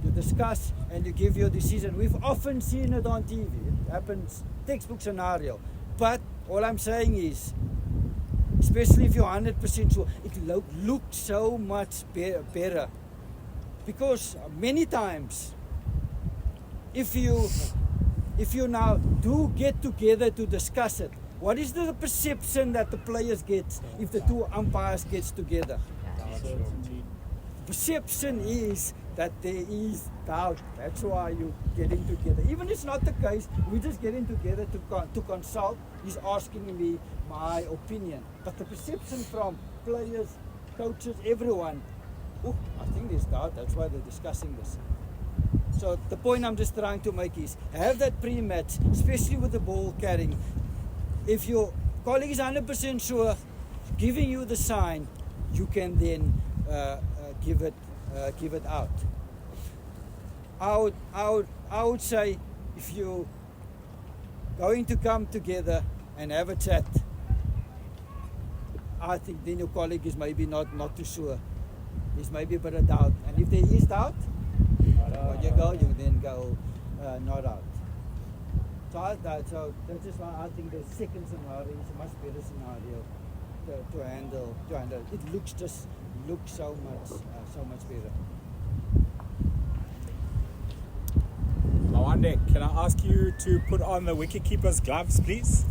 you discuss, and you give your decision. We've often seen it on TV. It happens, textbook scenario. But all I'm saying is, especially if you're 100% sure, it looks so much better. Because many times, if you now do get together to discuss it, what is the perception that the players get if the two umpires gets together? Perception is that there is doubt. That's why you're getting together. Even if it's not the case, we're just getting together to consult. He's asking me my opinion. But the perception from players, coaches, everyone, I think there's doubt. That's why they're discussing this. So the point I'm just trying to make is, have that pre-match, especially with the ball carrying. If your colleague is 100% sure, giving you the sign, you can then give it out. I would say, if you're going to come together and have a chat, I think then your colleague is maybe not too sure. There's maybe a bit of doubt, and if there is doubt, you then go not out. So that's just why I think the second scenario is a much better scenario to handle. It looks so much better. Mawande, can I ask you to put on the wicketkeeper's gloves, please?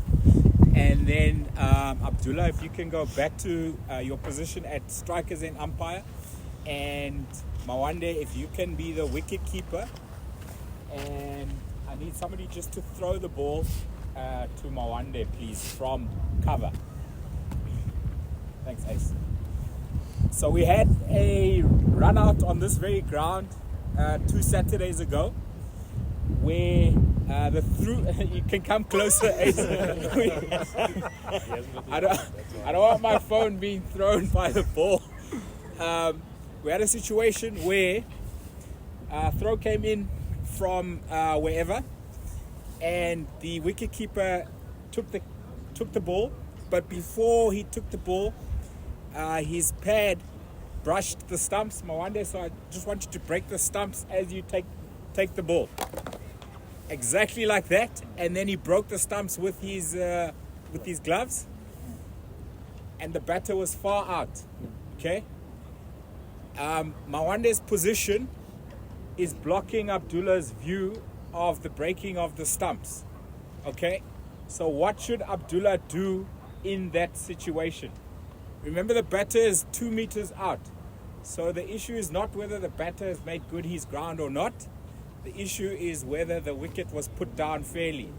And then Abdoellaah, if you can go back to your position at strikers and umpire. And Mawande, if you can be the wicketkeeper. And I need somebody just to throw the ball to Mawande, please, from cover. Thanks, Ace. So we had a run out on this very ground 2 Saturdays ago, where you can come closer, Ace. I don't want my phone being thrown by the ball. We had a situation where throw came in from wherever, and the wicketkeeper took the ball, but before he took the ball, his pad brushed the stumps, Mawande. So I just want you to break the stumps as you take the ball, exactly like that. And then he broke the stumps with his gloves, and the batter was far out. Okay. Mawande's position is blocking Abdoellah's view of the breaking of the stumps. Okay, so what should Abdoellaah do in that situation? Remember, the batter is 2 meters out. So the issue is not whether the batter has made good his ground or not. The issue is whether the wicket was put down fairly.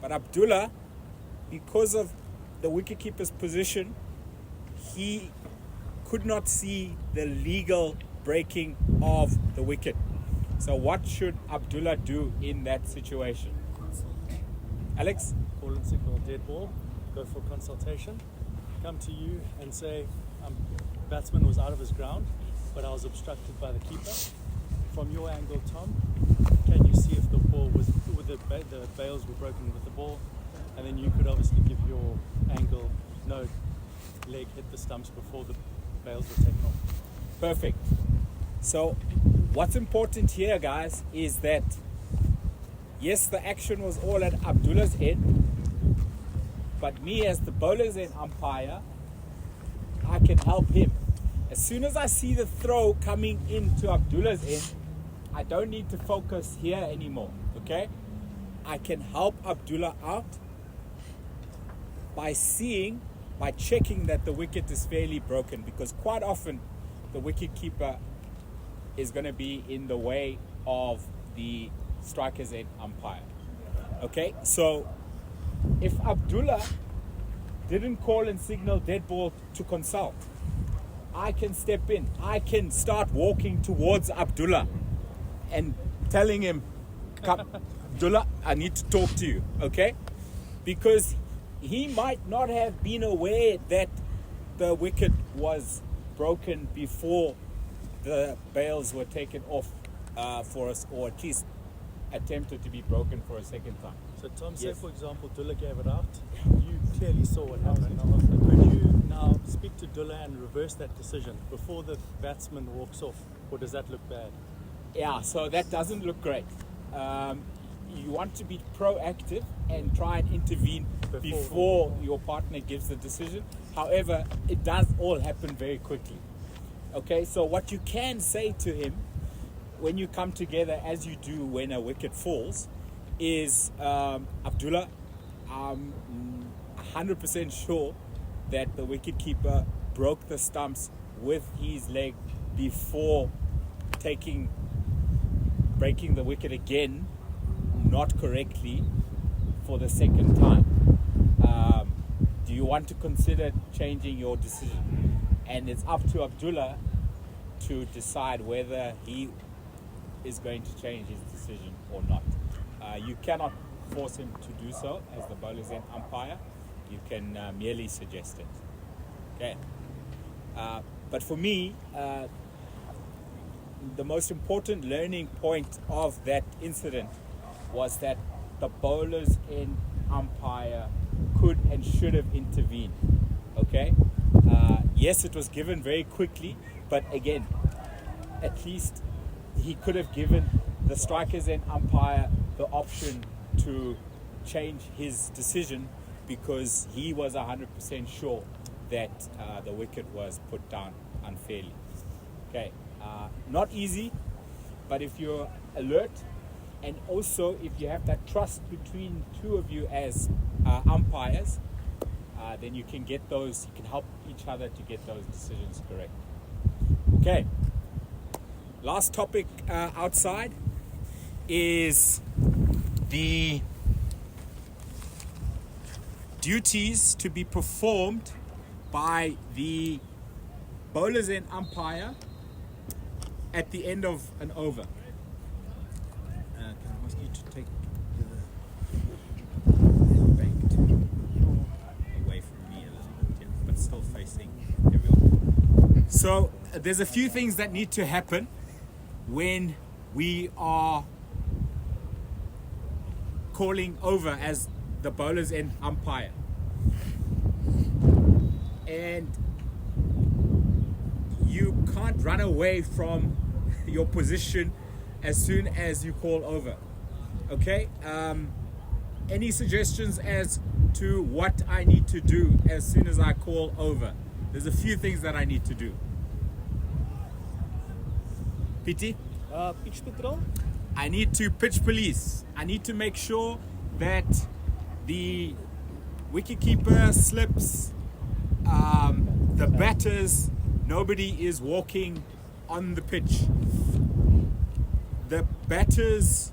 But Abdoellaah, because of the wicketkeeper's position, he could not see the legal breaking of the wicket. So what should Abdoellaah do in that situation? Alex? Call and signal dead ball, go for consultation, come to you and say, batsman was out of his ground, but I was obstructed by the keeper. From your angle, Tom, can you see if the ball was, the bails were broken with the ball? And then you could obviously give your angle, no, leg hit the stumps before the bails were taken off. Perfect. So what's important here, guys, is that yes, the action was all at Abdoellah's end, but me as the bowler's end umpire, I can help him. As soon as I see the throw coming into Abdoellah's end, I don't need to focus here anymore, okay? I can help Abdoellaah out by checking that the wicket is fairly broken, because quite often the wicket keeper is going to be in the way of the striker's end umpire. Okay, so if Abdoellaah didn't call and signal dead ball to consult, I can step in. I can start walking towards Abdoellaah and telling him, "Come, Abdoellaah, I need to talk to you." Okay, because he might not have been aware that the wicket was broken before the bails were taken off for us, or at least attempted to be broken for a second time. So Tom, say Yes. for example, Dulla gave it out. You clearly saw what happened. Could you now speak to Dulla and reverse that decision before the batsman walks off, or does that look bad? Yeah, so that doesn't look great. You want to be proactive and try and intervene before your partner gives the decision. However, it does all happen very quickly. Okay, so what you can say to him when you come together, as you do when a wicket falls, is, Abdoellaah, I'm 100% sure that the wicketkeeper broke the stumps with his leg before taking breaking the wicket again, not correctly, for the second time. Do you want to consider changing your decision? And it's up to Abdoellaah to decide whether he is going to change his decision or not. You cannot force him to do so as the bowler's end umpire. You can merely suggest it. Okay. But for me, the most important learning point of that incident was that the bowler's end umpire could and should have intervened. Okay. Yes, it was given very quickly, but again, at least he could have given the striker's end umpire the option to change his decision, because he was 100% sure that the wicket was put down unfairly. Okay, not easy, but if you're alert, and also if you have that trust between two of you as umpires, then you can help each other to get those decisions correct. Okay, last topic outside is the duties to be performed by the bowler's end umpire at the end of an over. Can I ask you to take the bank away from me a little bit, yeah, but still facing everyone. So there's a few things that need to happen when we are calling over as the bowler's end umpire. And you can't run away from your position as soon as you call over. Okay? Any suggestions as to what I need to do as soon as I call over? There's a few things that I need to do. PT? Pitch patrol? I need to pitch police. I need to make sure that the wicketkeeper slips, the batters, nobody is walking on the pitch. The batters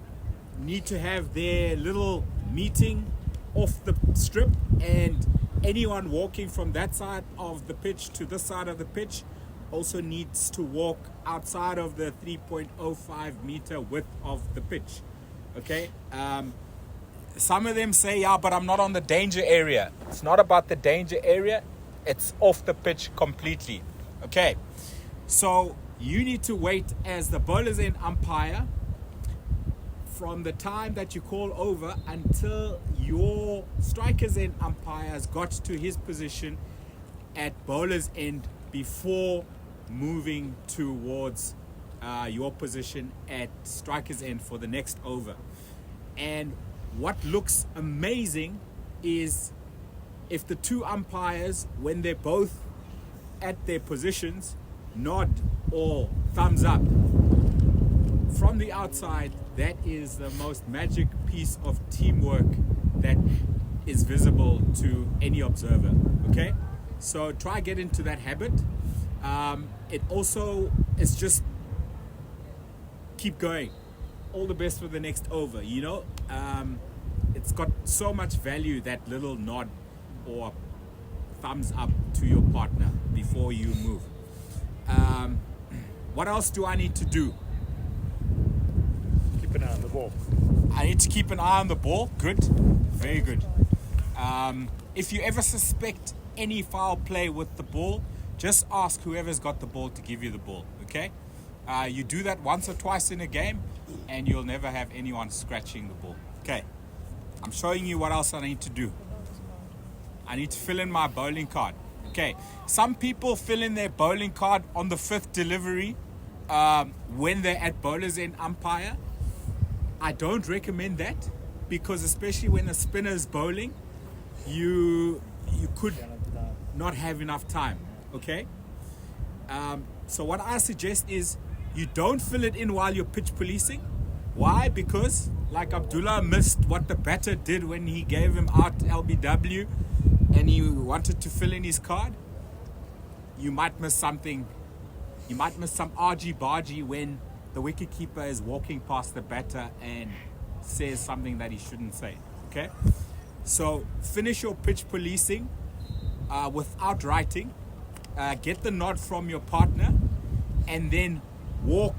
need to have their little meeting off the strip, and anyone walking from that side of the pitch to this side of the pitch also needs to walk outside of the 3.05 meter width of the pitch. Okay? Some of them say, yeah, but I'm not on the danger area. It's not about the danger area. It's off the pitch completely. Okay? So you need to wait as the bowler's end umpire from the time that you call over until your striker's end umpire has got to his position at bowler's end before moving towards your position at striker's end for the next over. And what looks amazing is if the two umpires, when they're both at their positions, nod or thumbs up. From the outside, that is the most magic piece of teamwork that is visible to any observer. Okay? So try get into that habit. It also is just keep going. All the best for the next over, you know? It's got so much value, that little nod or thumbs up to your partner before you move. What else do I need to do? Keep an eye on the ball. I need to keep an eye on the ball. Good. Very good. If you ever suspect any foul play with the ball, just ask whoever's got the ball to give you the ball. Okay? You do that once or twice in a game and you'll never have anyone scratching the ball. Okay. I'm showing you what else I need to do. I need to fill in my bowling card. Okay. Some people fill in their bowling card on the 5th delivery when they're at bowler's end umpire. I don't recommend that, because especially when a spinner is bowling, you could not have enough time. Okay? So what I suggest is you don't fill it in while you're pitch policing. Why? Because like Abdoellaah missed what the batter did when he gave him out LBW and he wanted to fill in his card. You might miss something. You might miss some argy-bargy when the wicketkeeper is walking past the batter and says something that he shouldn't say. Okay? So finish your pitch policing without writing. Get the nod from your partner, and then walk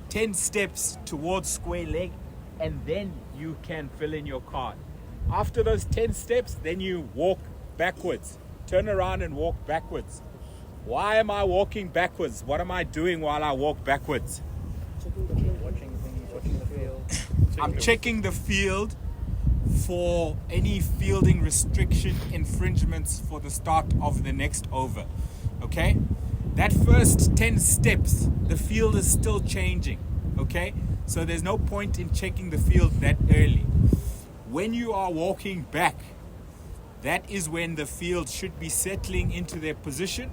10 steps towards square leg, and then you can fill in your card. After those 10 steps, then you walk backwards. Turn around and walk backwards. Why am I walking backwards? What am I doing while I walk backwards? Watching the field. I'm checking the field for any fielding restriction infringements for the start of the next over. Okay? That first 10 steps, the field is still changing. Okay? So there's no point in checking the field that early. When you are walking back, that is when the field should be settling into their position,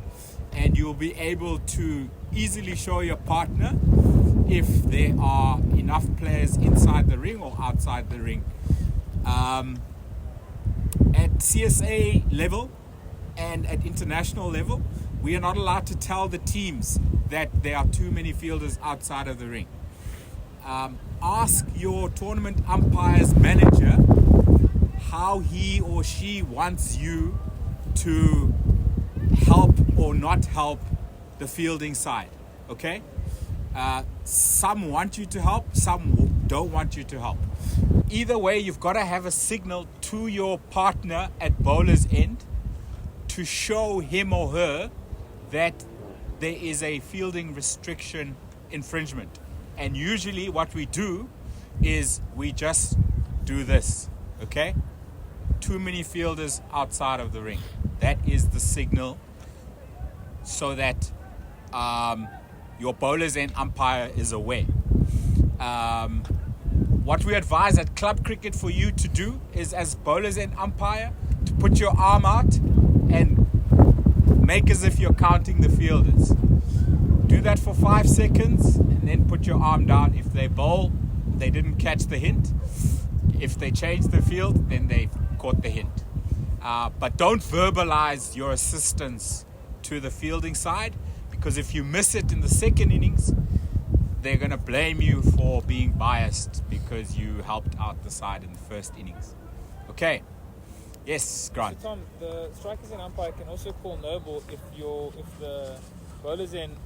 and you'll be able to easily show your partner if there are enough players inside the ring or outside the ring. At CSA level and at international level, we are not allowed to tell the teams that there are too many fielders outside of the ring. Ask your tournament umpire's manager how he or she wants you to help or not help the fielding side. Okay? Some want you to help, some don't want you to help. Either way, you've got to have a signal to your partner at bowler's end to show him or her that there is a fielding restriction infringement. And usually what we do is we just do this. Okay? Too many fielders outside of the ring. That is the signal, so that your bowler's end umpire is aware. What we advise at club cricket for you to do is, as bowler's end umpire, to put your arm out and make as if you're counting the fielders. Do that for 5 seconds and then put your arm down. If they bowl, they didn't catch the hint. If they change the field, then they've caught the hint. But don't verbalize your assistance to the fielding side, because if you miss it in the second innings, they're going to blame you for being biased because you helped out the side in the first innings. Okay. Yes, Grant. So Tom, the strikers and umpire can also call no ball if the bowlers in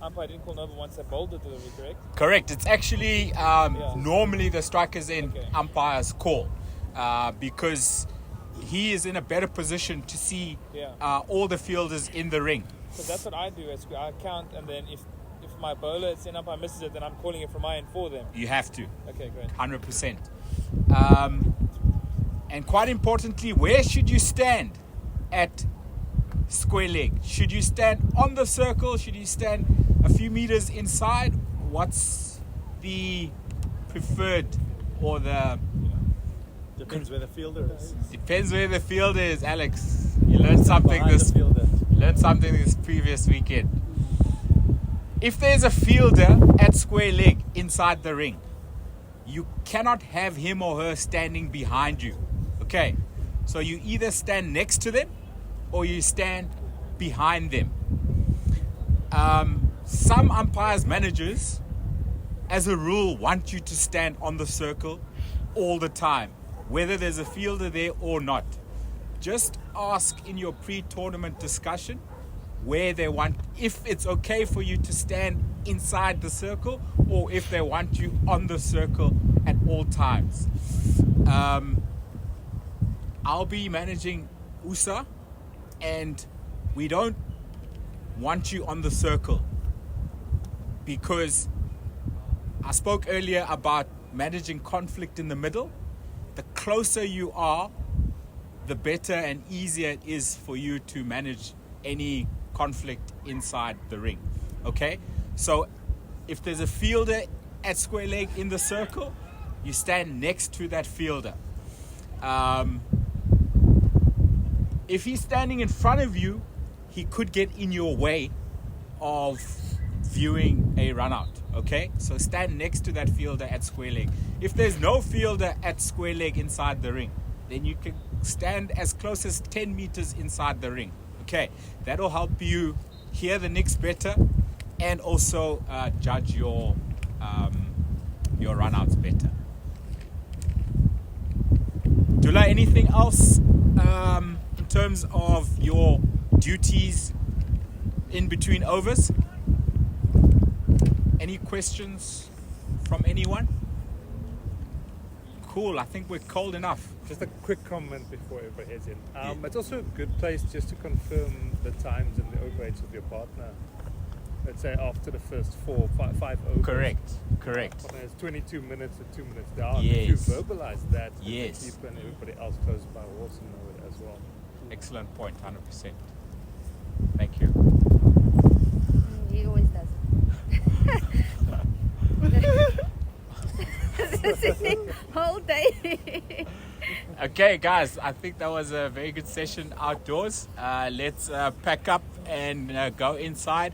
umpire didn't call no ball once they bowled the delivery, correct? Correct. It's actually normally the strikers in umpires call because he is in a better position to see all the fielders in the ring. So that's what I do. I count, and then if my bowler at end umpire misses it, then I'm calling it from my end for them. You have to. Okay, great. 100%. And quite importantly, where should you stand at square leg? Should you stand on the circle? Should you stand a few meters inside? What's the preferred or the... Depends where the fielder is. Depends where the fielder is, Alex. You learned something this previous weekend. If there's a fielder at square leg inside the ring, you cannot have him or her standing behind you. Okay, so you either stand next to them or you stand behind them. Some umpires, managers, as a rule, want you to stand on the circle all the time, whether there's a fielder there or not. Just ask in your pre-tournament discussion where they want, if it's okay for you to stand inside the circle or if they want you on the circle at all times. I'll be managing USA, and we don't want you on the circle because I spoke earlier about managing conflict in the middle. The closer you are, the better and easier it is for you to manage any conflict inside the ring. Okay? So if there's a fielder at square leg in the circle, you stand next to that fielder. If he's standing in front of you, he could get in your way of viewing a run out. Okay? So stand next to that fielder at square leg. If there's no fielder at square leg inside the ring, then you can stand as close as 10 meters inside the ring. Okay, that'll help you hear the nicks better and also judge your runouts better. Abdoellaah, anything else in terms of your duties in between overs? Any questions from anyone? Cool, I think we're cold enough. Just a quick comment before everybody heads in. It's also a good place just to confirm the times and the overs with your partner. Let's say after the first 5 overs. Correct. It's 22 minutes or 2 minutes down. Yes. If you verbalize that, Yes. the keeper and everybody else close by will also know it as well. Excellent point, 100%. Thank you. He always does. Whole day. Okay, guys, I think that was a very good session outdoors. Let's pack up and go inside.